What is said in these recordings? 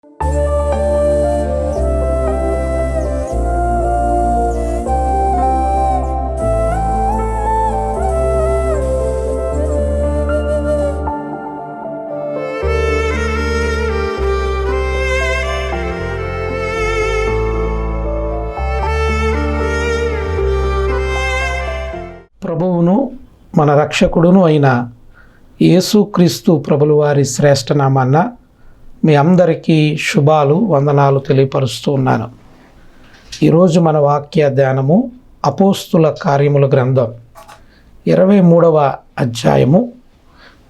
ప్రభువును మన రక్షకుడును అయిన యేసుక్రీస్తు ప్రభుల వారి శ్రేష్ఠ నామాన్న మీ అందరికీ శుభాలు వందనాలు తెలియపరుస్తూ ఉన్నాను. ఈరోజు మన వాక్య ధ్యానము అపోస్తుల కార్యముల గ్రంథం 23వ అధ్యాయము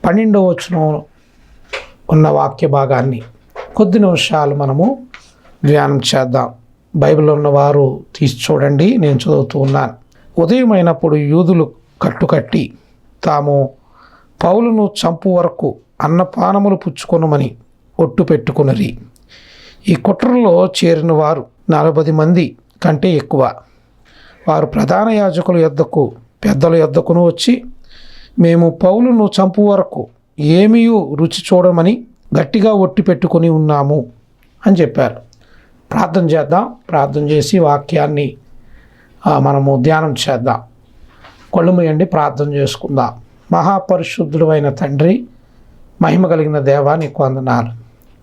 12వ వచనం ఉన్న వాక్య భాగాన్ని కొద్ది నిమిషాలు మనము ధ్యానం చేద్దాం. బైబిల్లో ఉన్నవారు తీసి చూడండి, నేను చదువుతూ ఉన్నాను. ఉదయమైనప్పుడు యూదులు కట్టుకట్టి తాము పౌలును చంపు వరకు అన్నపానములు పుచ్చుకొనుమని ఒట్టు పెట్టుకున్నరి. ఈ కుట్రలో చేరిన వారు 40 మంది కంటే ఎక్కువ. వారు ప్రధాన యాజకుల యొద్దకు పెద్దల యొద్దకును వచ్చి, మేము పౌలును చంపు వరకు ఏమీ రుచి చూడమని గట్టిగా ఒట్టి పెట్టుకొని ఉన్నాము అని చెప్పారు. ప్రార్థన చేద్దాం. ప్రార్థన చేసి వాక్యాన్ని మనము ధ్యానం చేద్దాం. కళ్ళు మూయండి, ప్రార్థన చేసుకుందాం. మహాపరిశుద్ధుడు అయిన తండ్రి, మహిమ కలిగిన దేవా, నీకు వందనాలు.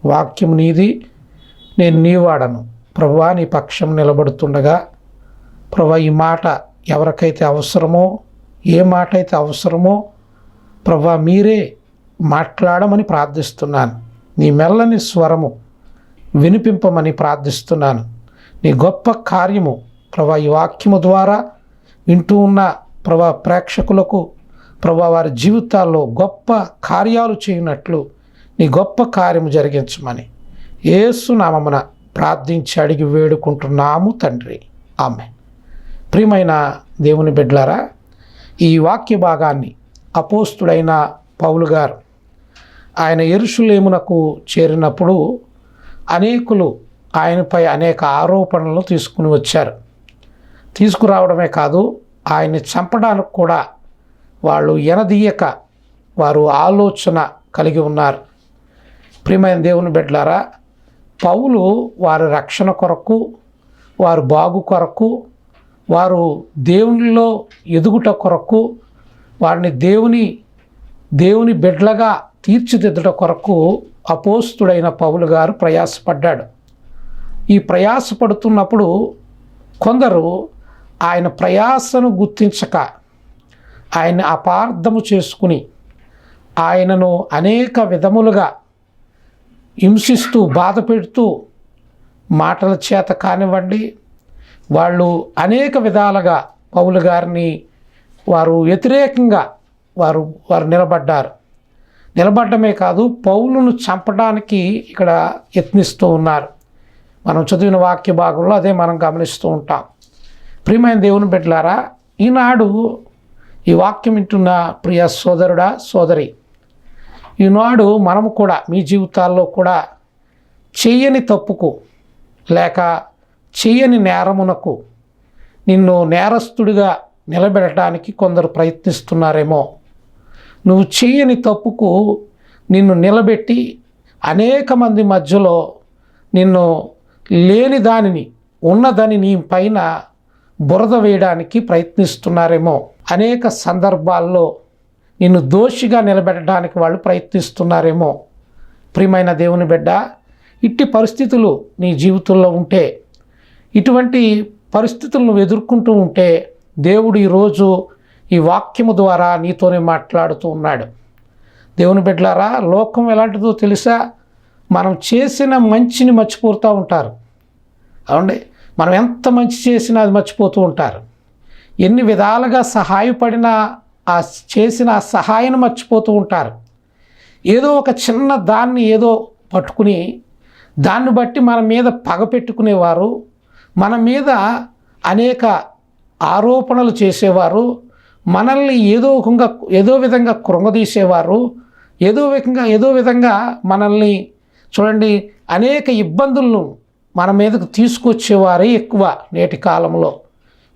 వాక్యం నీది, నేను నీ వాడను. ప్రభువా, నీ పక్షం నిలబడుతుండగా ప్రభువా, ఈ మాట ఎవరికైతే అవసరమో, ఏ మాట అయితే అవసరమో ప్రభువా మీరే మాట్లాడమని ప్రార్థిస్తున్నాను. నీ మెల్లని స్వరము వినిపింపమని ప్రార్థిస్తున్నాను. నీ గొప్ప కార్యము ప్రభా ఈ వాక్యము ద్వారా వింటూ ఉన్న ప్రభా ప్రేక్షకులకు ప్రభా వారి జీవితాల్లో గొప్ప కార్యాలు చేయనట్లు నీ గొప్ప కార్యము జరిగించమని యేసు నామమున ప్రార్థించి అడిగి వేడుకుంటున్నాము తండ్రి, ఆమేన్. ప్రియమైన దేవుని బిడ్డలారా, ఈ వాక్య భాగాన్ని అపోస్తుడైన పౌలు గారు ఆయన యెరూషలేమునకు చేరినప్పుడు అనేకులు ఆయనపై అనేక ఆరోపణలను తీసుకుని వచ్చారు. తీసుకురావడమే కాదు, ఆయన్ని చంపడానికి కూడా వాళ్ళు ఎనదీయక వారు ఆలోచన కలిగి ఉన్నారు. ప్రియమైన దేవుని బిడ్డలారా, పౌలు వారి రక్షణ కొరకు, వారు బాగు కొరకు, వారు దేవునిలో ఎదుగుట కొరకు, వారిని దేవుని బిడ్డలుగా తీర్చిదిద్దట కొరకు అపోస్తుడైన పౌలు గారు ప్రయాసపడ్డాడు. ఈ ప్రయాసపడుతున్నప్పుడు కొందరు ఆయన ప్రయాసను గుర్తించక ఆయన అపార్థము చేసుకుని ఆయనను అనేక విధములుగా హింసిస్తూ బాధ పెడుతూ మాటల చేత కానివ్వండి, వాళ్ళు అనేక విధాలుగా పౌలు గారిని వారు వ్యతిరేకంగా వారు నిలబడ్డారు. నిలబడ్డమే కాదు, పౌలును చంపడానికి ఇక్కడ యత్నిస్తూ ఉన్నారు. మనం చదివిన వాక్య భాగంలో అదే మనం గమనిస్తూ ఉంటాం. ప్రియమైన దేవుని బిడ్డలారా, ఈనాడు ఈ వాక్యం వింటున్న ప్రియ సోదరుడా, సోదరి, ఈనాడు మనము కూడా మీ జీవితాల్లో కూడా చెయ్యని తప్పుకు లేక చెయ్యని నేరమునకు నిన్ను నేరస్తుడిగా నిలబెట్టడానికి కొందరు ప్రయత్నిస్తున్నారేమో. నువ్వు చెయ్యని తప్పుకు నిన్ను నిలబెట్టి అనేక మంది మధ్యలో నిన్ను లేని దానిని ఉన్నదని నీ పైన బురద వేయడానికి ప్రయత్నిస్తున్నారేమో. అనేక సందర్భాల్లో నిన్ను దోషిగా నిలబెట్టడానికి వాళ్ళు ప్రయత్నిస్తున్నారేమో. ప్రియమైన దేవుని బిడ్డ, ఇట్టి పరిస్థితులు నీ జీవితంలో ఉంటే, ఇటువంటి పరిస్థితులు నువ్వు ఎదుర్కొంటూ ఉంటే, దేవుడు ఈరోజు ఈ వాక్యము ద్వారా నీతోనే మాట్లాడుతూ ఉన్నాడు. దేవుని బిడ్డలారా, లోకం ఎలాంటిదో తెలుసా? మనం చేసిన మంచిని మర్చిపోతూ ఉంటారు. అవునండి, మనం ఎంత మంచి చేసినా అది మర్చిపోతూ ఉంటారు. ఎన్ని విధాలుగా సహాయపడినా చేసిన ఆ సహాయాన్ని మర్చిపోతూ ఉంటారు. ఏదో ఒక చిన్న దాన్ని ఏదో పట్టుకుని దాన్ని బట్టి మన మీద పగ పెట్టుకునేవారు, మన మీద అనేక ఆరోపణలు చేసేవారు, మనల్ని ఏదో విధంగా కృంగదీసేవారు, ఏదో విధంగా మనల్ని చూడండి అనేక ఇబ్బందులను మన మీదకు తీసుకొచ్చేవారే ఎక్కువ నేటి కాలంలో.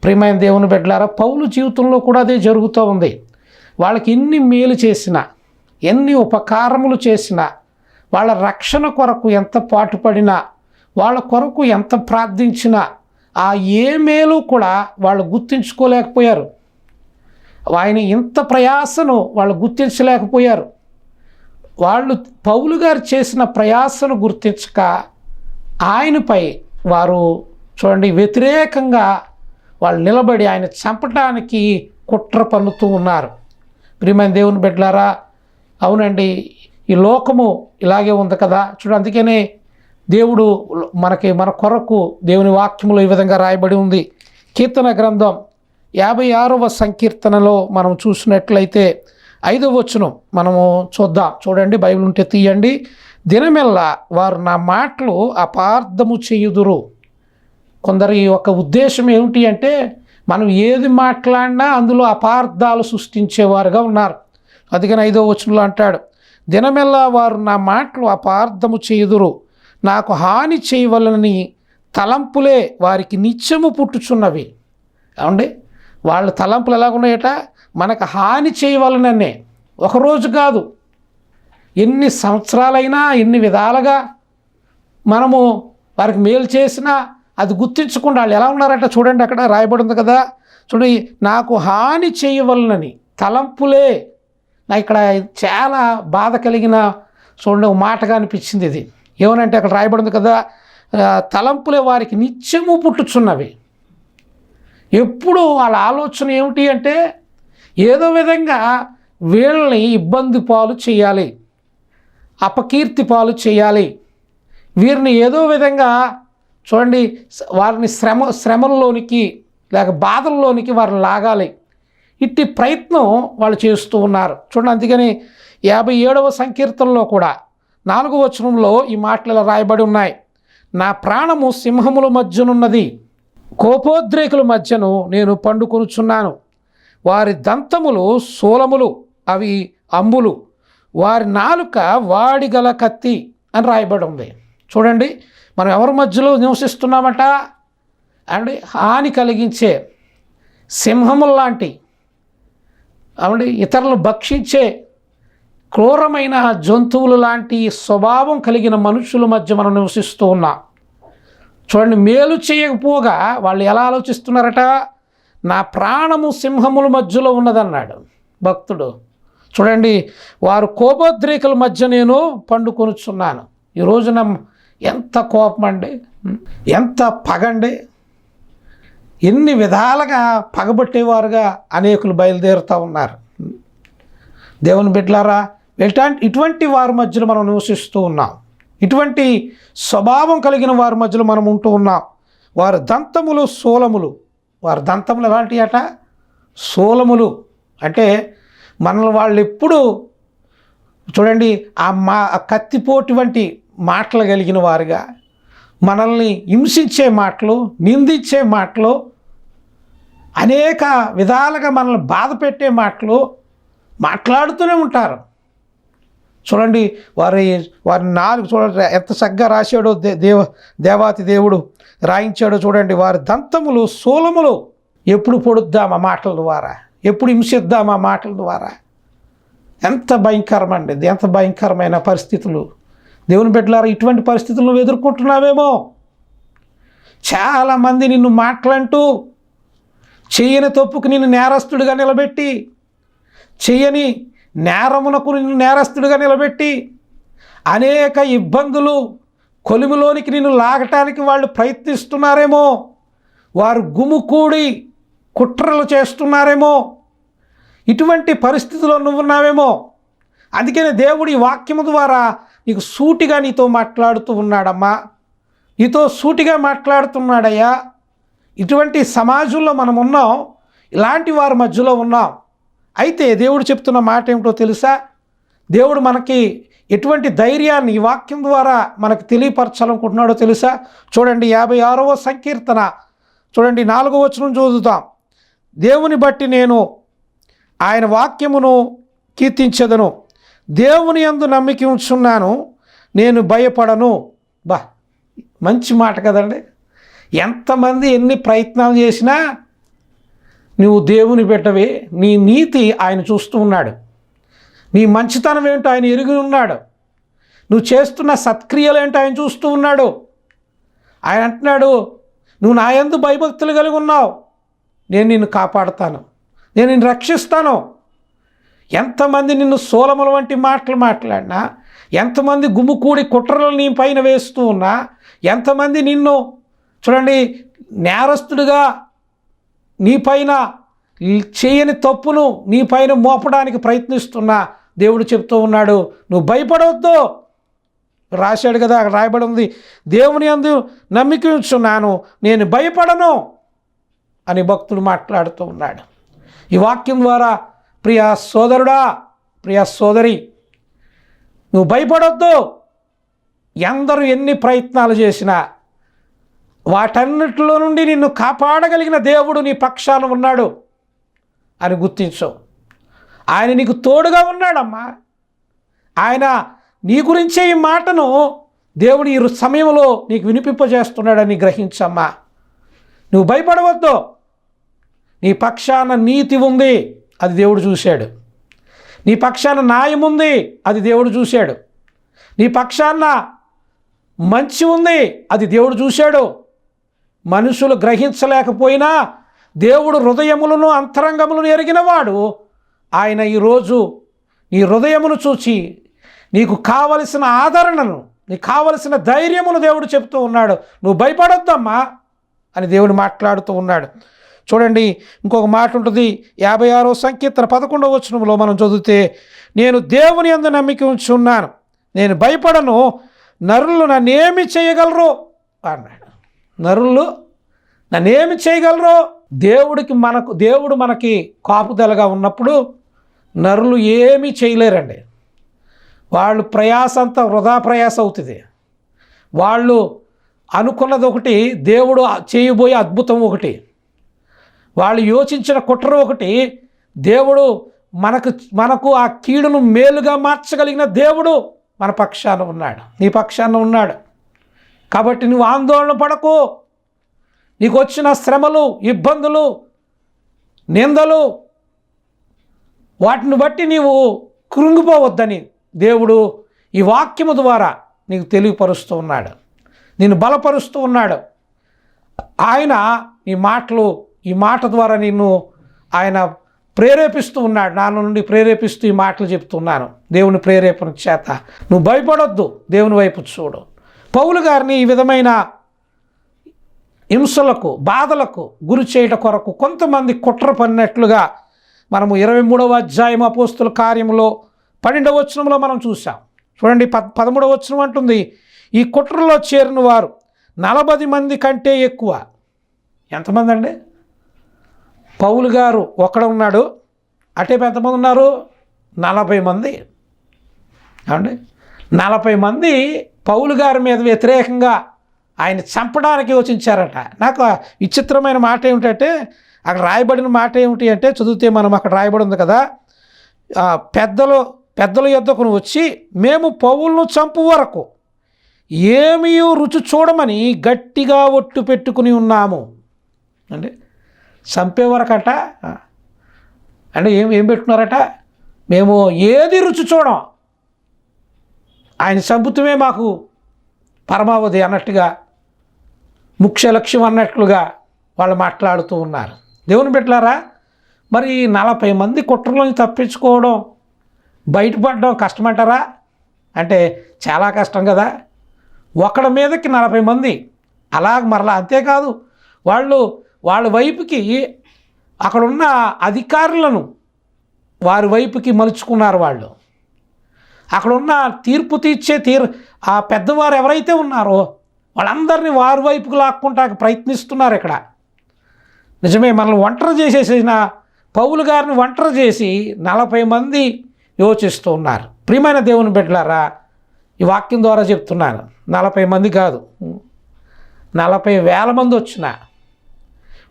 ప్రియమైన దేవుని బిడ్డలారా, పౌలు జీవితంలో కూడా అదే జరుగుతూ ఉంది. వాళ్ళకి ఎన్ని మేలు చేసినా, ఎన్ని ఉపకారములు చేసినా వాళ్ళ రక్షణ కొరకు ఎంత పాటుపడినా, వాళ్ళ కొరకు ఎంత ప్రార్థించినా ఆ ఏ మేలు కూడా వాళ్ళు గుర్తించుకోలేకపోయారు. ఆయన ఇంత ప్రయాసను వాళ్ళు గుర్తించలేకపోయారు. వాళ్ళు పౌలు గారు చేసిన ప్రయాసను గుర్తించక ఆయనపై వారు చూడండి వ్యతిరేకంగా వాళ్ళు నిలబడి ఆయన చంపటానికి కుట్ర పన్నుతూ ఉన్నారు. ప్రియమైన దేవుని బిడ్డలారా, అవునండి, ఈ లోకము ఇలాగే ఉంది కదా. చూడండి, అందుకనే దేవుడు మన కొరకు దేవుని వాక్యములో ఈ విధంగా రాయబడి ఉంది. కీర్తన గ్రంథం 56వ సంకీర్తనలో మనం చూసినట్లయితే 5వ వచనం మనము చూద్దాం. చూడండి, బైబిల్ ఉంటే తీయండి. దినమెల్లా వారు నా మాటలు అపార్థము చేయుదురు. కొందరి యొక్క ఉద్దేశం ఏమిటి అంటే మనం ఏది మాట్లాడినా అందులో అపార్థాలు సృష్టించేవారుగా ఉన్నారు. అందుకని 5వ వచనంలో అంటాడు, దినమెల్లా వారు నా మాటలు అపార్థము చేయుదురు, నాకు హాని చేయవలనని తలంపులే వారికి నిత్యము పుట్టుచున్నవి. ఏమండి, వాళ్ళ తలంపులు ఎలాగున్నాయట? మనకు హాని చేయవలననే. ఒకరోజు కాదు, ఎన్ని సంవత్సరాలైనా ఎన్ని విధాలుగా మనము వారికి మేలు చేసినా అది గుర్తించకుండా వాళ్ళు ఎలా ఉన్నారట చూడండి, అక్కడ రాయబడింది కదా. చూడండి, నాకు హాని చేయవలనని తలంపులే. నా ఇక్కడ చాలా బాధ కలిగిన చూడండి ఒక మాటగా అనిపించింది ఇది. ఏమనంటే అక్కడ రాయబడింది కదా, తలంపులే వారికి నిత్యము పుట్టుచున్నవి. ఎప్పుడు వాళ్ళ ఆలోచన ఏమిటి అంటే ఏదో విధంగా వీళ్ళని ఇబ్బంది పాలు చేయాలి, అపకీర్తి పాలు చేయాలి, వీరిని ఏదో విధంగా చూడండి వారిని శ్రమల్లోనికి లేక బాధల్లోనికి వారిని లాగాలి. ఇట్టి ప్రయత్నం వాళ్ళు చేస్తూ ఉన్నారు. చూడండి, అందుకని 57వ సంకీర్తనలో కూడా 4వ వచనంలో ఈ మాటలు ఇలా రాయబడి ఉన్నాయి. నా ప్రాణము సింహముల మధ్యనున్నది, కోపోద్రేకుల మధ్యను నేను పండుకొనుచున్నాను. వారి దంతములు శూలములు, అవి అంబులు, వారి నాలుక వాడిగల కత్తి అని రాయబడి ఉంది. చూడండి, మనం ఎవరి మధ్యలో నివసిస్తున్నామట అండి? హాని కలిగించే సింహముల లాంటి అవండి, ఇతరులను భక్షించే క్రూరమైన జంతువులు లాంటి స్వభావం కలిగిన మనుషుల మధ్య మనం నివసిస్తూ ఉన్నాం. చూడండి, మేలు చేయకపోగా వాళ్ళు ఎలా ఆలోచిస్తున్నారట? నా ప్రాణము సింహముల మధ్యలో ఉన్నదన్నాడు భక్తుడు. చూడండి, వారు కోపోద్రేకుల మధ్య నేను పండుకొనుచున్నాను. ఈ రోజున ఎంత కోపం అండి, ఎంత పగండి, ఎన్ని విధాలుగా పగబట్టేవారుగా అనేకులు బయలుదేరుతూ ఉన్నారు. దేవుని బిడ్డలారా, ఇటువంటి వారి మధ్యలో మనం నివసిస్తూ ఉన్నాం. ఇటువంటి స్వభావం కలిగిన వారి మధ్యలో మనం ఉంటూ ఉన్నాం. వారి దంతములు శూలములు. వారి దంతములు ఎలాంటి అట? శూలములు. అంటే మనల్ని వాళ్ళు ఎప్పుడు చూడండి ఆ కత్తిపోటు వంటి మాటలు కలిగిన వారుగా, మనల్ని హింసించే మాటలు, నిందించే మాటలు, అనేక విధాలుగా మనల్ని బాధ పెట్టే మాటలు మాట్లాడుతూనే ఉంటారు. చూడండి, వారి నాలుగు చూడండి ఎంత చక్కగా రాశాడో దేవాతి దేవుడు రాయించాడో చూడండి. వారి దంతములు శూలములు. ఎప్పుడు పొడుద్దామా మాటల ద్వారా, ఎప్పుడు హింసిద్దామా మాటల ద్వారా. ఎంత భయంకరమండి, ఎంత భయంకరమైన పరిస్థితులు. దేవుని బిడ్డలారా, ఇటువంటి పరిస్థితులను ఎదుర్కొంటున్నావేమో. చాలామంది నిన్ను మాటలంటూ చెయ్యని తప్పుకు నిన్ను నేరస్తుడిగా నిలబెట్టి, చెయ్యని నేరమునకు నిన్ను నేరస్తుడిగా నిలబెట్టి, అనేక ఇబ్బందులు కొలిమిలోనికి నిన్ను లాగటానికి వాళ్ళు ప్రయత్నిస్తున్నారేమో. వారు గుమికూడి కుట్రలు చేస్తున్నారేమో. ఇటువంటి పరిస్థితిలో నువ్వున్నావేమో. అందుకనే దేవుడు ఈ వాక్యము ద్వారా నీకు సూటిగా నీతో మాట్లాడుతూ ఉన్నాడమ్మా, నీతో సూటిగా మాట్లాడుతున్నాడయ్యా. ఇటువంటి సమాజంలో మనం ఉన్నాం, ఇలాంటి వారి మధ్యలో ఉన్నాం. అయితే దేవుడు చెప్తున్న మాట ఏమిటో తెలుసా? దేవుడు మనకి ఎటువంటి ధైర్యాన్ని ఈ వాక్యం ద్వారా మనకు తెలియపరచాలనుకుంటున్నాడో తెలుసా? చూడండి, 56వ సంకీర్తన చూడండి 4వ వచనం చదువుతాం. దేవుని బట్టి నేను ఆయన వాక్యమును కీర్తించెదను, దేవుని యందు నమ్మిక ఉంచున్నాను, నేను భయపడను. బా, మంచి మాట కదండి. ఎంతమంది ఎన్ని ప్రయత్నాలు చేసినా నువ్వు దేవుని బిడ్డవే, నీ నీతి ఆయన చూస్తూ ఉన్నాడు, నీ మంచితనం ఏంటో ఆయన ఎరిగి ఉన్నాడు. నువ్వు చేస్తున్న సత్క్రియలు ఏంటో ఆయన చూస్తూ ఉన్నాడు. ఆయన అంటున్నాడు, నువ్వు నా యందు భయభక్తులు కలిగి ఉన్నావు, నేను నిన్ను కాపాడుతాను, నేను నిన్ను రక్షిస్తాను. ఎంతమంది నిన్ను సోలముల వంటి మాటలు మాట్లాడినా, ఎంతమంది గుమ్ముకూడి కుట్రలు నీ పైన వేస్తూ ఉన్నా, ఎంతమంది నిన్ను చూడండి నేరస్తుడిగా నీ పైన చేయని తప్పును నీ పైన మోపడానికి ప్రయత్నిస్తున్నా, దేవుడు చెప్తూ ఉన్నాడు, నువ్వు భయపడవద్దు. రాశాడు కదా, అక్కడ రాయబడి ఉంది, దేవుని యందు నమ్మిక ఉంచున్నాను, నేను భయపడను అని భక్తుడు మాట్లాడుతూ ఉన్నాడు. ఈ వాక్యం ద్వారా ప్రియ సోదరుడా, ప్రియ సోదరి, నువ్వు భయపడొద్దు. ఎందరూ ఎన్ని ప్రయత్నాలు చేసినా వాటన్నిటిలో నుండి నిన్ను కాపాడగలిగిన దేవుడు నీ పక్షాన ఉన్నాడు అని గుర్తించు. ఆయన నీకు తోడుగా ఉన్నాడమ్మా. ఆయన నీ గురించే ఈ మాటను దేవుడు ఈ సమయంలో నీకు వినిపింపజేస్తున్నాడని గ్రహించమ్మా. నువ్వు భయపడవద్దు. నీ పక్షాన నీతి ఉంది, అది దేవుడు చూశాడు. నీ పక్షాన న్యాయం ఉంది, అది దేవుడు చూశాడు. నీ పక్షాన మంచి ఉంది, అది దేవుడు చూశాడు. మనుషులు గ్రహించలేకపోయినా దేవుడు హృదయములను అంతరంగములను ఎరిగినవాడు. ఆయన ఈరోజు నీ హృదయమును చూచి నీకు కావలసిన ఆదరణను, నీకు కావలసిన ధైర్యమును దేవుడు చెప్తూ ఉన్నాడు. నువ్వు భయపడొద్దమ్మా అని దేవుడు మాట్లాడుతూ ఉన్నాడు. చూడండి, ఇంకొక మాట ఉంటుంది, 56వ సంకీర్తన 11వ వచనంలో మనం చదివితే, నేను దేవుని యందు నమ్మిక ఉంచున్నాను, నేను భయపడను, నరులు నన్నేమి చేయగలరు అన్నాడు. నరులు నన్నేమి చేయగలరు? దేవుడు మనకి కాపుదలగా ఉన్నప్పుడు నరులు ఏమీ చేయలేరండి. వాళ్ళు ప్రయాస అంతా వృధా ప్రయాస అవుతుంది. వాళ్ళు అనుకున్నది ఒకటి, దేవుడు చేయబోయే అద్భుతం ఒకటి. వాళ్ళు యోచించిన కుట్ర ఒకటి, దేవుడు మనకు ఆ కీడును మేలుగా మార్చగలిగిన దేవుడు మన పక్షాన ఉన్నాడు, నీ పక్షాన ఉన్నాడు. కాబట్టి నువ్వు ఆందోళన పడకు. నీకు వచ్చిన శ్రమలు, ఇబ్బందులు, నిందలు, వాటిని బట్టి నీవు కృంగిపోవద్దని దేవుడు ఈ వాక్యము ద్వారా నీకు తెలియపరుస్తూ ఉన్నాడు, నిన్ను బలపరుస్తూ ఉన్నాడు. ఆయన ఈ మాట ద్వారా నిన్ను ఆయన ప్రేరేపిస్తూ ఉన్నాడు. నా నుండి ప్రేరేపిస్తూ ఈ మాటలు చెప్తున్నాను దేవుని ప్రేరేపణ చేత. నువ్వు భయపడొద్దు, దేవుని వైపు చూడు. పౌలు గారిని ఈ విధమైన హింసలకు, బాధలకు గురి చేయట కొరకు కొంతమంది కుట్ర పడినట్లుగా మనము 23వ అధ్యాయం అపోస్తుల కార్యములో 12వ వచనంలో మనం చూసాం. చూడండి, 13వ వచనం అంటుంది, ఈ కుట్రలో చేరిన వారు 40 మంది కంటే ఎక్కువ. ఎంతమంది అండి? పౌలు గారు ఒక్కడ ఉన్నాడు, అటేపు ఎంతమంది ఉన్నారు? 40 మంది. ఏమండి, 40 మంది పౌలు గారి మీద వ్యతిరేకంగా ఆయన చంపడానికి యోచించారట. నాకు విచిత్రమైన మాట ఏమిటంటే, అక్కడ రాయబడిన మాట ఏమిటి అంటే, చదివితే మనం అక్కడ రాయబడి ఉంది కదా, పెద్దల యొద్దకు వచ్చి మేము పౌలును చంపు వరకు ఏమీ రుచి చూడమని గట్టిగా ఒట్టు పెట్టుకుని ఉన్నాము. అంటే చంపే వరకట అంటే ఏం పెట్టుకున్నారట, మేము ఏది రుచి చూడం, ఆయన చంపుతమే మాకు పరమావధి అన్నట్టుగా, ముఖ్య లక్ష్యం అన్నట్లుగా వాళ్ళు మాట్లాడుతూ ఉన్నారు. దేవుని బిడ్డలారా, మరి 40 మంది కుట్రలోంచి తప్పించుకోవడం, బయటపడడం కష్టమంటారా? అంటే చాలా కష్టం కదా. ఒకడి మీదకి 40 మంది మరలా. అంతేకాదు, వాళ్ళ వైపుకి అక్కడున్న అధికారులను వారి వైపుకి మలుచుకున్నారు. వాళ్ళు అక్కడున్న తీర్పు తీర్చే ఆ పెద్దవారు ఎవరైతే ఉన్నారో వాళ్ళందరినీ వారి వైపుకు లాక్కుంటానికి ప్రయత్నిస్తున్నారు. ఇక్కడ నిజమే, మనల్ని ఒంటరి చేసేసిన పౌలు గారిని ఒంటరి చేసి 40 మంది యోచిస్తూ ఉన్నారు. ప్రియమైన దేవుని బిడ్డలారా, ఈ వాక్యం ద్వారా చెప్తున్నాను, 40 మంది కాదు, 40,000 మంది వచ్చిన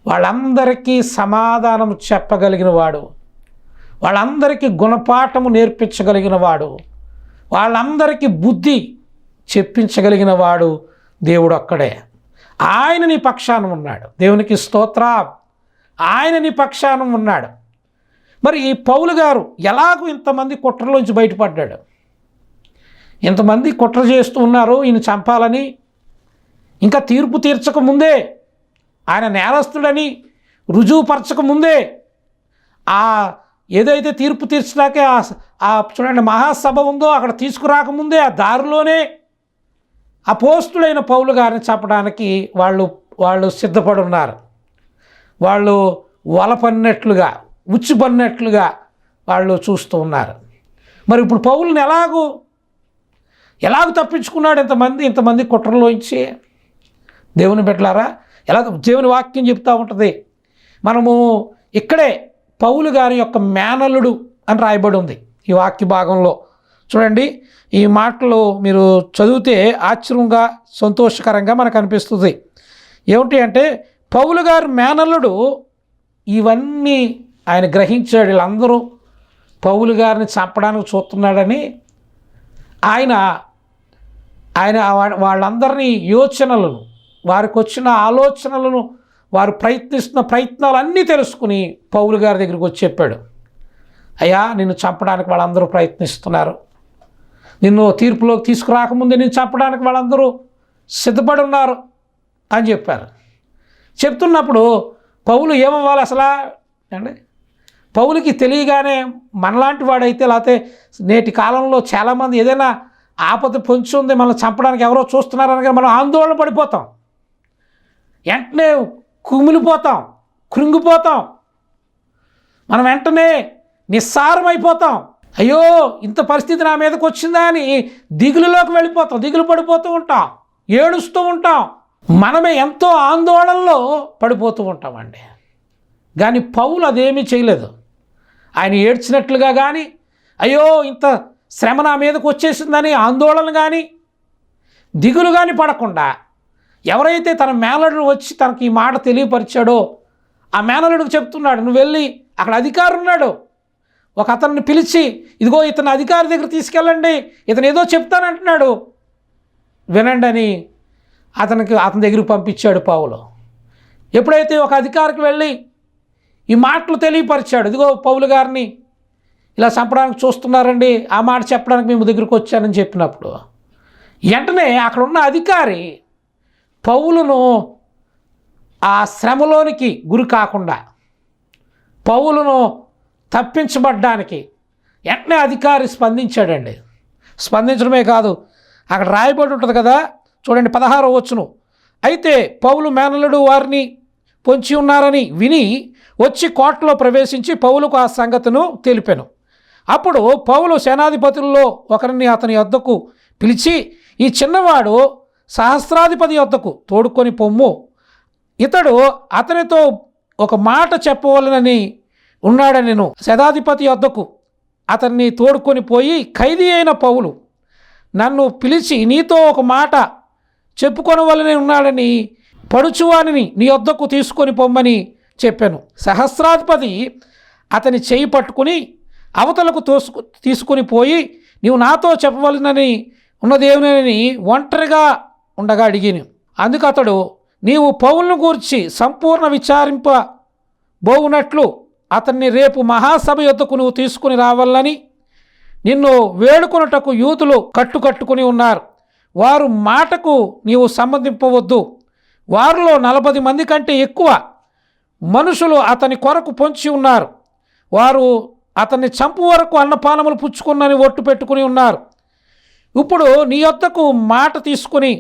వాళ్ళందరికీ సమాధానం చెప్పగలిగిన వాడు, వాళ్ళందరికీ గుణపాఠము నేర్పించగలిగిన వాడు, వాళ్ళందరికీ బుద్ధి చెప్పించగలిగిన వాడు దేవుడు ఒక్కడే. ఆయన నీ పక్షాన ఉన్నాడు. దేవునికి స్తోత్రం. ఆయన నీ పక్షాన ఉన్నాడు. మరి ఈ పౌలు గారు ఎలాగూ ఇంతమంది కుట్రలోంచి బయటపడ్డాడు? ఇంతమంది కుట్ర చేస్తూ ఉన్నారు ఈయన చంపాలని. ఇంకా తీర్పు తీర్చక ముందే, ఆయన నేరస్తుడని రుజువుపరచక ముందే, ఆ ఏదైతే తీర్పు తీర్చడాకే చూడండి మహాసభ ఉందో అక్కడ తీసుకురాకముందే ఆ దారిలోనే అపోస్తులైన పౌలు గారిని చంపడానికి వాళ్ళు సిద్ధపడి ఉన్నారు. వాళ్ళు వలపన్నట్లుగా, ఉచ్చిపన్నట్లుగా వాళ్ళు చూస్తూ ఉన్నారు. మరి ఇప్పుడు పౌలుని ఎలాగ తప్పించుకున్నాడు ఇంతమంది కుట్రలోంచి? దేవుని బిడ్డలారా, దేవుని వాక్యం చెప్తూ ఉంటుంది. మనము ఇక్కడే పౌలు గారి యొక్క మేనల్లుడు అని రాయబడి ఉంది ఈ వాక్య భాగంలో. చూడండి, ఈ మాటలు మీరు చదివితే ఆశ్చర్యంగా సంతోషకరంగా మనకు అనిపిస్తుంది. ఏమిటి అంటే, పౌలు గారి మేనల్లుడు ఇవన్నీ ఆయన గ్రహించాడు. వీళ్ళందరూ పౌలు గారిని చంపడానికి చూస్తున్నాడని ఆయన వాళ్ళందరినీ యోచనలను, వారికి వచ్చిన ఆలోచనలను, వారు ప్రయత్నిస్తున్న ప్రయత్నాలన్నీ తెలుసుకుని పౌలు గారి దగ్గరికి వచ్చి చెప్పాడు. అయ్యా, నిన్ను చంపడానికి వాళ్ళందరూ ప్రయత్నిస్తున్నారు, నిన్ను తీర్పులోకి తీసుకురాకముందే నిన్ను చంపడానికి వాళ్ళందరూ సిద్ధపడి ఉన్నారు అని చెప్పారు. చెప్తున్నప్పుడు పౌలు ఏమవ్వాలి అసలు అండి? పౌలుకి తెలియగానే మనలాంటి వాడైతే, లేకపోతే నేటి కాలంలో చాలామంది ఏదైనా ఆపద పొంచి ఉంది, మనల్ని చంపడానికి ఎవరో చూస్తున్నారని మనం ఆందోళన పడిపోతాం, వెంటనే కుమిలిపోతాం, కృంగిపోతాం, మనం వెంటనే నిస్సారమైపోతాం. అయ్యో, ఇంత పరిస్థితి నా మీదకి వచ్చిందా అని దిగులులోకి వెళ్ళిపోతాం, దిగులు పడిపోతూ ఉంటాం, ఏడుస్తూ ఉంటాం, మనమే ఎంతో ఆందోళనలో పడిపోతూ ఉంటామండి. కానీ పౌలు అదేమీ చేయలేదు. ఆయన ఏడ్చినట్లుగా కానీ, అయ్యో ఇంత శ్రమ నా మీదకి వచ్చేసిందని ఆందోళన కానీ, దిగులు కానీ పడకుండా, ఎవరైతే తన మేనల్లుడు వచ్చి తనకి ఈ మాట తెలియపరిచాడో ఆ మేనల్లుడికి చెప్తున్నాడు, నువ్వు వెళ్ళి అక్కడ అధికారి ఉన్నాడు, ఒక అతన్ని పిలిచి, ఇదిగో ఇతను అధికారి దగ్గర తీసుకెళ్ళండి, ఇతను ఏదో చెప్తానంటున్నాడు, వినండి అని అతని దగ్గరికి పంపించాడు పౌలు. ఎప్పుడైతే ఒక అధికారికి వెళ్ళి ఈ మాటలు తెలియపరిచాడు, ఇదిగో పౌలు గారిని ఇలా చంపడానికి చూస్తున్నారండి, ఆ మాట చెప్పడానికి మేము దగ్గరికి వచ్చానని చెప్పినప్పుడు వెంటనే అక్కడ ఉన్న అధికారి పౌలును ఆ శ్రమలోనికి గురి కాకుండా, పౌలును తప్పించబడ్డానికి వెంటనే అధికారి స్పందించాడండి. స్పందించడమే కాదు, అక్కడ రాయబడి ఉంటుంది కదా, చూడండి 16వ వచనం. అయితే పౌలు మేనల్లుడు వారిని పొంచి ఉన్నారని విని వచ్చి కోటలో ప్రవేశించి పౌలుకు ఆ సంగతిను తెలిపాను. అప్పుడు పౌలు సేనాధిపతుల్లో ఒకరిని అతని వద్దకు పిలిచి, ఈ చిన్నవాడు సహస్రాధిపతి వద్దకు తోడుకొని పొమ్ము, ఇతడు అతనితో ఒక మాట చెప్పవలనని ఉన్నాడని నేను శతాధిపతి వద్దకు అతన్ని తోడుకొని పోయి, ఖైదీ అయిన పౌలు నన్ను పిలిచి నీతో ఒక మాట చెప్పుకొనవలనే ఉన్నాడని పడుచువానిని నీ వద్దకు తీసుకొని పొమ్మని చెప్పాను. సహస్రాధిపతి అతని చేయి పట్టుకుని అవతలకు తీసుకుని పోయి, నీవు నాతో చెప్పవలనని ఉన్నదేమని ఒంటరిగా ఉండగా అడిగాను. అందుకు అతడు, నీవు పౌలును గూర్చి సంపూర్ణ విచారింపబోవునట్లు అతన్ని రేపు మహాసభ యొద్దకు నువ్వు తీసుకుని రావాలని నిన్ను వేడుకొనుటకు యూదులు కట్టుకుని ఉన్నారు. వారు మాటకు నీవు సమ్మతింపవద్దు. వారిలో 40 మంది కంటే ఎక్కువ మనుషులు అతని కొరకు పొంచి ఉన్నారు. వారు అతన్ని చంపు వరకు అన్నపానములు పుచ్చుకున్నని ఒట్టు పెట్టుకుని ఉన్నారు. ఇప్పుడు నీ యొద్దకు మాట తీసుకుని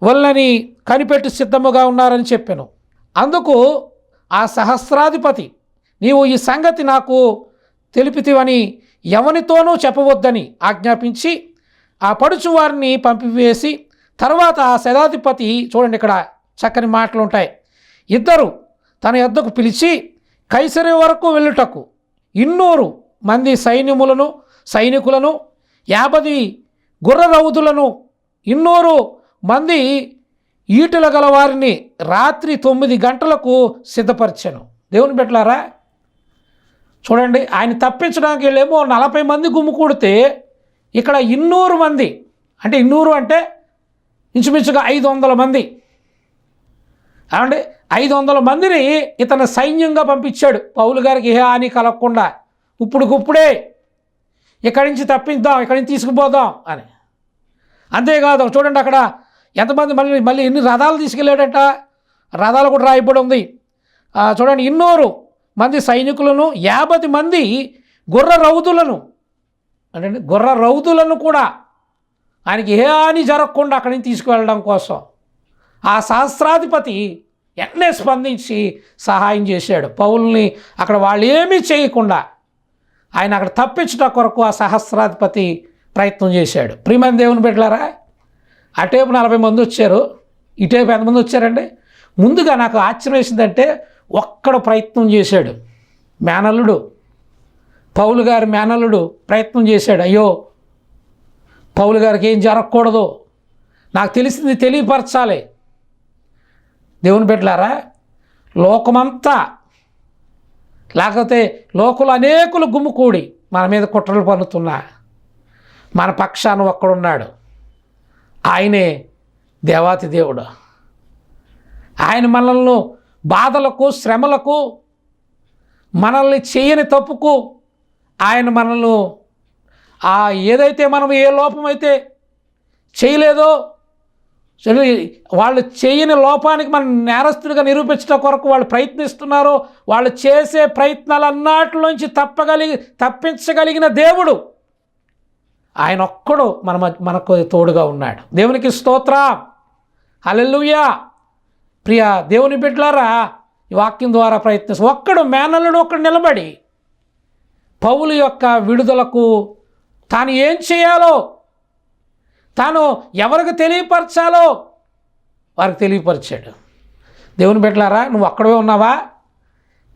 వాళ్ళని కనిపెట్టి సిద్ధముగా ఉన్నారని చెప్పాను. అందుకు ఆ సహస్రాధిపతి, నీవు ఈ సంగతి నాకు తెలిపితివని ఎవనితోనూ చెప్పవద్దని ఆజ్ఞాపించి ఆ పడుచు వారిని పంపివేసి, తర్వాత ఆ శతాధిపతి, చూడండి ఇక్కడ చక్కని మాటలు ఉంటాయి, ఇద్దరు తన యొద్దకు పిలిచి కైసరే వరకు వెళ్ళుటకు 200 మంది సైనికులను 50 గుర్రరౌతులను 200 మంది ఈటెల గల వారిని రాత్రి 9 గంటలకు సిద్ధపరిచాను. దేవుని బిడ్డలారా, చూడండి, ఆయన తప్పించడానికి వెళ్ళేమో 40 మంది గుమ్ముకూడితే ఇక్కడ 200 మంది, అంటే 200 అంటే ఇంచుమించుగా 500 మంది, అంటే 500 మందిని ఇతను సైన్యంగా పంపించాడు. పౌలు గారికి ఏ హాని కలగకుండా ఇప్పుడుకుప్పుడే ఇక్కడి నుంచి తప్పిద్దాం, ఇక్కడి నుంచి తీసుకుపోదాం అని. అంతేకాదు చూడండి అక్కడ ఎంతమంది మళ్ళీ మళ్ళీ ఎన్ని రథాలు తీసుకెళ్ళాడట, రథాలు కూడా రాయబడి ఉంది. చూడండి 200 మంది సైనికులను, 50 మంది గుర్ర రౌతులను కూడా ఆయనకి ఏ హాని జరగకుండా అక్కడి నుంచి తీసుకువెళ్ళడం కోసం ఆ సహస్రాధిపతి వెంటనే స్పందించి సహాయం చేశాడు. పౌల్ని అక్కడ వాళ్ళు ఏమీ చేయకుండా ఆయన అక్కడ తప్పించడం కొరకు ఆ సహస్రాధిపతి ప్రయత్నం చేశాడు. ప్రియమైన దేవుని బిడ్డలారా, అటేపు 40 మంది వచ్చారు, ఇటేపు ఎంతమంది వచ్చారండి? ముందుగా నాకు ఆశ్చర్యం వేసిందంటే ఒక్కడు ప్రయత్నం చేశాడు. మేనల్లుడు, పౌలు గారి మేనల్లుడు ప్రయత్నం చేశాడు. అయ్యో, పౌలు గారికి ఏం జరగకూడదు, నాకు తెలిసింది తెలియపరచాలి. దేవుని బిడ్డలారా, లోకమంతా లేకపోతే లోకులు అనేకులు గుమ్ముకూడి మన మీద కుట్రలు పన్నుతున్నా మన పక్షాన ఒక్కడున్నాడు. ఆయనే దేవాతి దేవుడు. ఆయన మనల్ని బాధలకు, శ్రమలకు, మనల్ని చేయని తప్పుకు ఆయన మనల్ని ఏదైతే మనం ఏ లోపమైతే చేయలేదో, వాళ్ళు చేయని లోపానికి మనం నేరస్తుడిగా నిరూపించడం కొరకు వాళ్ళు ప్రయత్నిస్తున్నారో, వాళ్ళు చేసే ప్రయత్నాలన్నిటిలోంచి తప్పించగలిగిన దేవుడు ఆయన ఒక్కడు మనకు తోడుగా ఉన్నాడు. దేవునికి స్తోత్రం, హల్లెలూయా. ప్రియ దేవుని బిడ్డలారా, ఈ వాక్యం ద్వారా ఒక్కడు మేనల్లుడు ఒక్కడు నిలబడి పౌలు యొక్క విడుదలకు తాను ఏం చేయాలో, తాను ఎవరికి తెలియపరచాలో వారికి తెలియపరిచాడు. దేవుని బిడ్డలారా, నువ్వు అక్కడే ఉన్నావా?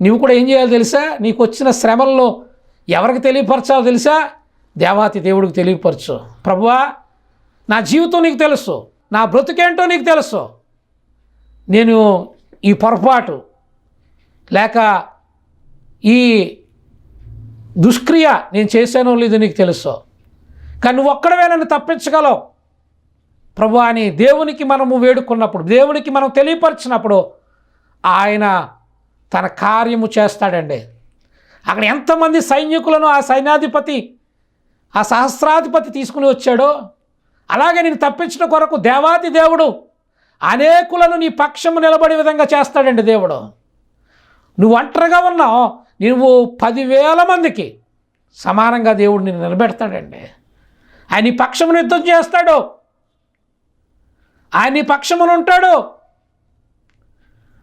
నువ్వు కూడా ఏం చేయాలో తెలుసా? నీకు వచ్చిన శ్రమల్లో ఎవరికి తెలియపరచాలో తెలుసా? దేవాతి దేవుడికి తెలియపరచు. ప్రభువా, నా జీవితం నీకు తెలుసు, నా బ్రతుకేంటో నీకు తెలుసు, నేను ఈ పొరపాటు లేక ఈ దుష్క్రియ నేను చేశానో లేదో నీకు తెలుసు, కానీ నువ్వు ఒక్కడవే నన్ను తప్పించగలవు ప్రభువా అని దేవునికి మనము వేడుకున్నప్పుడు, దేవునికి మనం తెలియపరిచినప్పుడు ఆయన తన కార్యము చేస్తాడండి. అక్కడ ఎంతమంది సైనికులను ఆ సైన్యాధిపతి, ఆ సహస్రాధిపతి తీసుకుని వచ్చాడో, అలాగే నేను తప్పించడం కొరకు దేవాతి దేవుడు అనేకులను నీ పక్షము నిలబడే విధంగా చేస్తాడండి దేవుడు. నువ్వు ఒంటరిగా ఉన్నావు, నువ్వు 10,000 మందికి సమానంగా దేవుడు నిన్ను నిలబెడతాడండి. ఆయన నీ పక్షమును యుద్ధం చేస్తాడు, ఆయన నీ పక్షమును ఉంటాడు.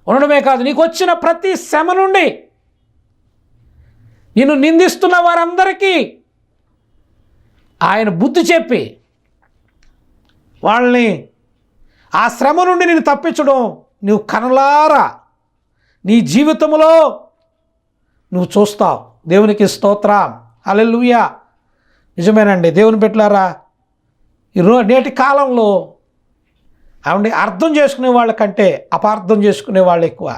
ఉండడమే కాదు, నీకు వచ్చిన ప్రతి శ్రమ నుండి నిన్ను నిందిస్తున్న వారందరికీ ఆయన బుద్ధి చెప్పి వాళ్ళని ఆ శ్రమ నుండి నేను తప్పించడం నువ్వు కనులారా నీ జీవితంలో నువ్వు చూస్తావు. దేవునికి స్తోత్రం, హల్లెలూయా. నిజమేనండి దేవుని బిడ్డలారా, నేటి కాలంలో అర్థం చేసుకునే వాళ్ళకంటే అపార్థం చేసుకునే వాళ్ళు ఎక్కువ.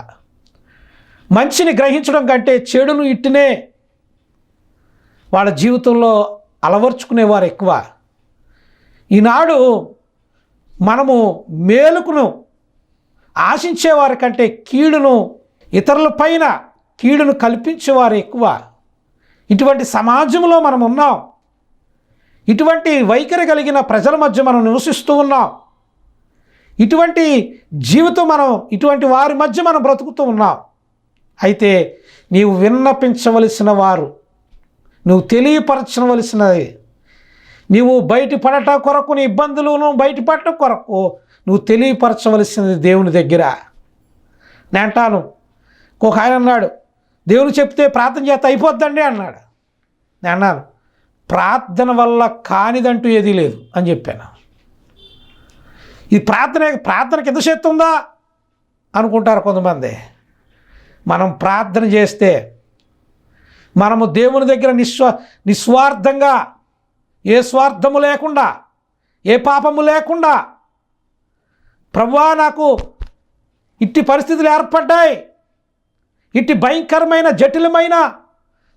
మంచిని గ్రహించడం కంటే చెడును ఇట్టినే వాళ్ళ జీవితంలో అలవర్చుకునేవారు ఎక్కువ. ఈనాడు మనము మేలుకును ఆశించేవారి కంటే కీడును, ఇతరుల పైన కీడును కల్పించేవారు ఎక్కువ. ఇటువంటి సమాజంలో మనం ఉన్నాం. ఇటువంటి వైఖరి కలిగిన ప్రజల మధ్య మనం నివసిస్తూ ఉన్నాం. ఇటువంటి జీవితం ఇటువంటి వారి మధ్య మనం బ్రతుకుతూ ఉన్నాం. అయితే నీవు విన్నపించవలసిన వారు, నువ్వు తెలియపరచవలసినది, నీవు బయటపడట కొరకు, నీ ఇబ్బందులను బయటపడటం కొరకు నువ్వు తెలియపరచవలసినది దేవుని దగ్గర. నేను అంటాను, ఒక ఆయన అన్నాడు, దేవుడు చెప్తే ప్రార్థన చేస్తే అయిపోద్దండి అన్నాడు. నేను అన్నాను, ప్రార్థన వల్ల కానిదంటూ ఏదీ లేదు అని చెప్పాను. ఈ ప్రార్థనకి ఎంత శక్తి ఉందా అనుకుంటారు కొంతమంది. మనం ప్రార్థన చేస్తే, మనము దేవుని దగ్గర నిస్వార్థంగా, ఏ స్వార్థము లేకుండా, ఏ పాపము లేకుండా, ప్రభువా నాకు ఇట్టి పరిస్థితులు ఏర్పడ్డాయి, ఇట్టి భయంకరమైన జటిలమైన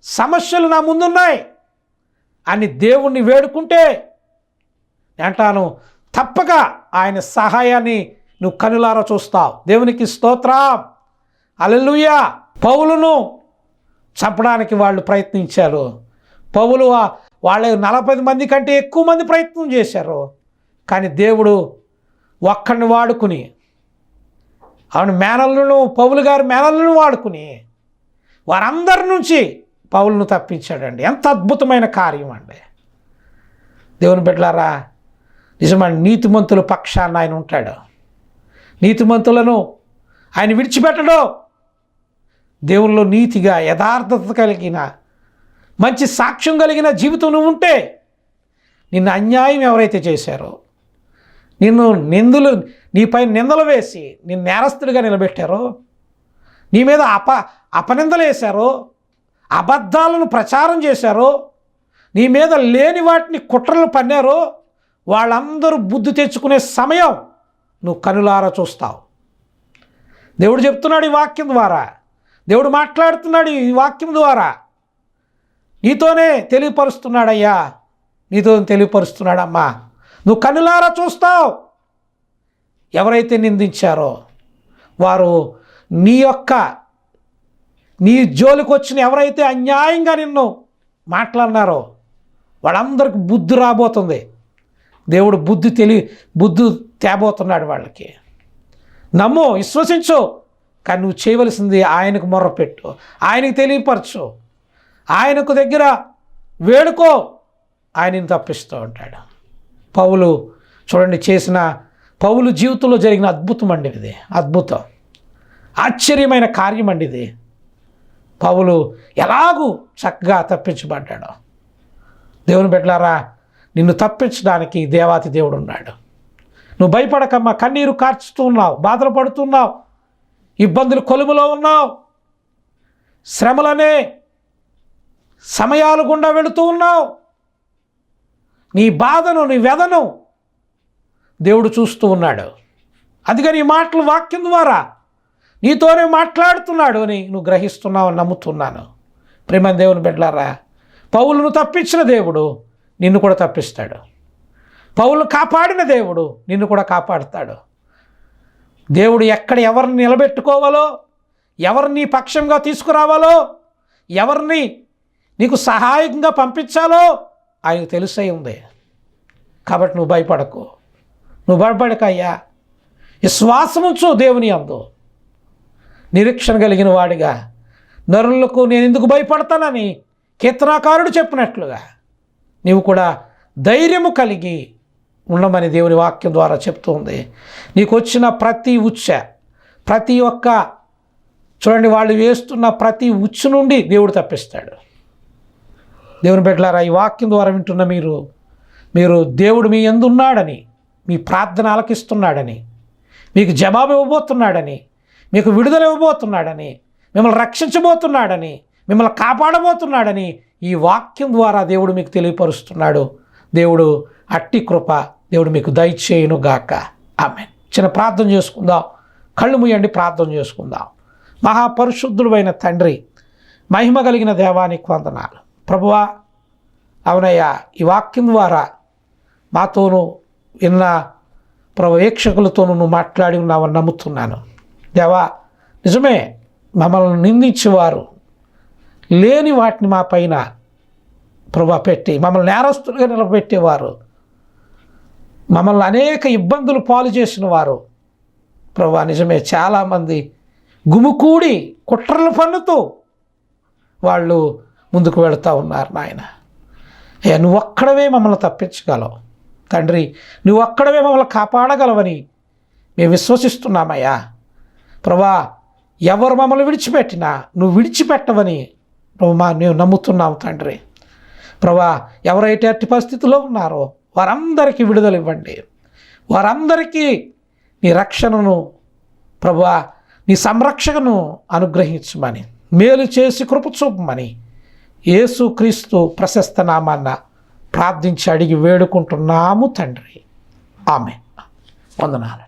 సమస్యలు నా ముందున్నాయి అని దేవుణ్ణి వేడుకుంటే అంటాను, తప్పక ఆయన సహాయాన్ని నువ్వు కనులారా చూస్తావు. దేవునికి స్తోత్రం, హల్లెలూయా. పౌలును చంపడానికి వాళ్ళు ప్రయత్నించారు. పౌలు వాళ్ళ 40 మంది కంటే ఎక్కువ మంది ప్రయత్నం చేశారు, కానీ దేవుడు ఒక్కడిని వాడుకుని, అవును మేనల్లను, పౌలు గారి మేనల్లను వాడుకుని వారందరి నుంచి పౌలును తప్పించాడండి. ఎంత అద్భుతమైన కార్యం అండి. దేవుని బిడ్డలారా, నిజమండి, నీతిమంతుల పక్షాన ఆయన ఉంటాడు. నీతిమంతులను ఆయన విడిచిపెట్టడు. దేవునిలో నీతిగా, యథార్థత కలిగిన, మంచి సాక్ష్యం కలిగిన జీవితం నువ్వు ఉంటే, నిన్ను అన్యాయం ఎవరైతే చేశారో, నిన్ను నీపై నిందలు వేసి నిన్ను నేరస్తుడిగా నిలబెట్టారో, నీ మీద అపనిందలు వేశారో, అబద్ధాలను ప్రచారం చేశారో, నీ మీద లేని వాటిని కుట్రలు పన్నారో, వాళ్ళందరూ బుద్ధి తెచ్చుకునే సమయం నువ్వు కనులారా చూస్తావు. దేవుడు చెప్తున్నాడు ఈ వాక్యం ద్వారా, దేవుడు మాట్లాడుతున్నాడు ఈ వాక్యం ద్వారా. నీతోనే తెలియపరుస్తున్నాడయ్యా, నీతో తెలియపరుస్తున్నాడమ్మా. నువ్వు కనులారా చూస్తావు. ఎవరైతే నిందించారో వారు నీ జోలికి వచ్చిన ఎవరైతే అన్యాయంగా నిన్ను మాట్లాడినారో వాళ్ళందరికీ బుద్ధి రాబోతుంది. దేవుడు బుద్ధి తేబోతున్నాడు వాళ్ళకి. నమ్ము, విశ్వసించు. కానీ నువ్వు చేయవలసింది ఆయనకు మొర్రపెట్టు, ఆయనకు తెలియపరచు, ఆయనకు దగ్గర వేడుకో. ఆయనని తప్పిస్తూ ఉంటాడు. పౌలు చూడండి, పౌలు జీవితంలో జరిగిన అద్భుతం అండి ఇది. అద్భుతం, ఆశ్చర్యమైన కార్యం అండి ఇది. పౌలు ఎలాగూ చక్కగా తప్పించబడ్డాడు. దేవుని బిడ్డలారా, నిన్ను తప్పించడానికి దేవాతి దేవుడు ఉన్నాడు. నువ్వు భయపడకమ్మా. కన్నీరు కార్చుతూ ఉన్నావు, బాధలు పడుతున్నావు, ఇబ్బందులు కొలుములో ఉన్నావు, శ్రమలనే సమయాలు గుండా వెళుతూ ఉన్నావు. నీ బాధను, నీ వ్యధను దేవుడు చూస్తూ ఉన్నాడు. అందుకని ఈ మాటలు వాక్యం ద్వారా నీతోనే మాట్లాడుతున్నాడు అని నువ్వు గ్రహిస్తున్నావు అని నమ్ముతున్నాను. ప్రేమ దేవుని బిడ్డలారా, పౌలును తప్పించిన దేవుడు నిన్ను కూడా తప్పిస్తాడు. పౌలును కాపాడిన దేవుడు నిన్ను కూడా కాపాడుతాడు. దేవుడు ఎక్కడ ఎవరిని నిలబెట్టుకోవాలో, ఎవరిని నీ పక్షంగా తీసుకురావాలో, ఎవరిని నీకు సహాయంగా పంపించాలో ఆయనకు తెలిసే ఉంది. కాబట్టి నువ్వు భయపడకు, నువ్వు భయపడకయ్యా. విశ్వాసముంచు దేవుని యందు. నిరీక్షణ కలిగిన వాడిగా, నరులకు నేను ఎందుకు భయపడతానని కీర్తనాకారుడు చెప్పినట్లుగా నీవు కూడా ధైర్యము కలిగి ఉండమని దేవుని వాక్యం ద్వారా చెప్తుంది. నీకు వచ్చిన ప్రతి ప్రతి ఒక్క చూడండి, వాళ్ళు వేస్తున్న ప్రతి ఉచ్చు నుండి దేవుడు తప్పిస్తాడు. దేవుని బిడ్డలారా, ఈ వాక్యం ద్వారా వింటున్న మీరు దేవుడు మీ యందు ఉన్నాడని, మీ ప్రార్థన ఆలకిస్తున్నాడని, మీకు జవాబు ఇవ్వబోతున్నాడని, మీకు విడుదల ఇవ్వబోతున్నాడని, మిమ్మల్ని రక్షించబోతున్నాడని, మిమ్మల్ని కాపాడబోతున్నాడని ఈ వాక్యం ద్వారా దేవుడు మీకు తెలియపరుస్తున్నాడు. దేవుడు అట్టి కృప దేవుడు మీకు దయచేయును గాక. ఆమేన్. చిన్న ప్రార్థన చేసుకుందాం. కళ్ళు మూయండి, ప్రార్థన చేసుకుందాం. మహాపరిశుద్ధుడైన తండ్రి, మహిమ కలిగిన దేవానికి వందనాలు. ప్రభువా, అవునయ్యా, ఈ వాక్యం ద్వారా మాతోనూ విన్న వీక్షకులతోనూ నువ్వు మాట్లాడి ఉన్నావని నమ్ముతున్నాను. దేవా, నిజమే, మమ్మల్ని నిందించేవారు లేని వాటిని మా పైన ప్రభా పెట్టి మమ్మల్ని నేరస్తులుగా నిలబెట్టేవారు, మమ్మల్ని అనేక ఇబ్బందులు పాలు చేసిన వారు ప్రభా, నిజమే, చాలామంది గుమికూడి కుట్రలు పన్నుతూ వాళ్ళు ముందుకు వెళుతూ ఉన్నారు. నాయన, అయ్యా, నువ్వు ఒక్కడవే మమ్మల్ని తప్పించగలవు తండ్రి, నువ్వు ఒక్కడవే మమ్మల్ని కాపాడగలవని మేము విశ్వసిస్తున్నామయ్యా. ప్రభా, ఎవరు మమ్మల్ని విడిచిపెట్టినా నువ్వు విడిచిపెట్టవని ప్రభా మేము నమ్ముతున్నాము తండ్రి. ప్రభా, ఎవరైతే అట్టి పరిస్థితిలో ఉన్నారో వారందరికీ విడుదల ఇవ్వండి. వారందరికీ నీ రక్షణను ప్రభా, నీ సంరక్షణను అనుగ్రహించమని, మేలు చేసి కృప చూపమని యేసుక్రీస్తు ప్రశస్త నామాన్న ప్రార్థించి అడిగి వేడుకుంటున్నాము తండ్రి. ఆమేన్. వందనాలు.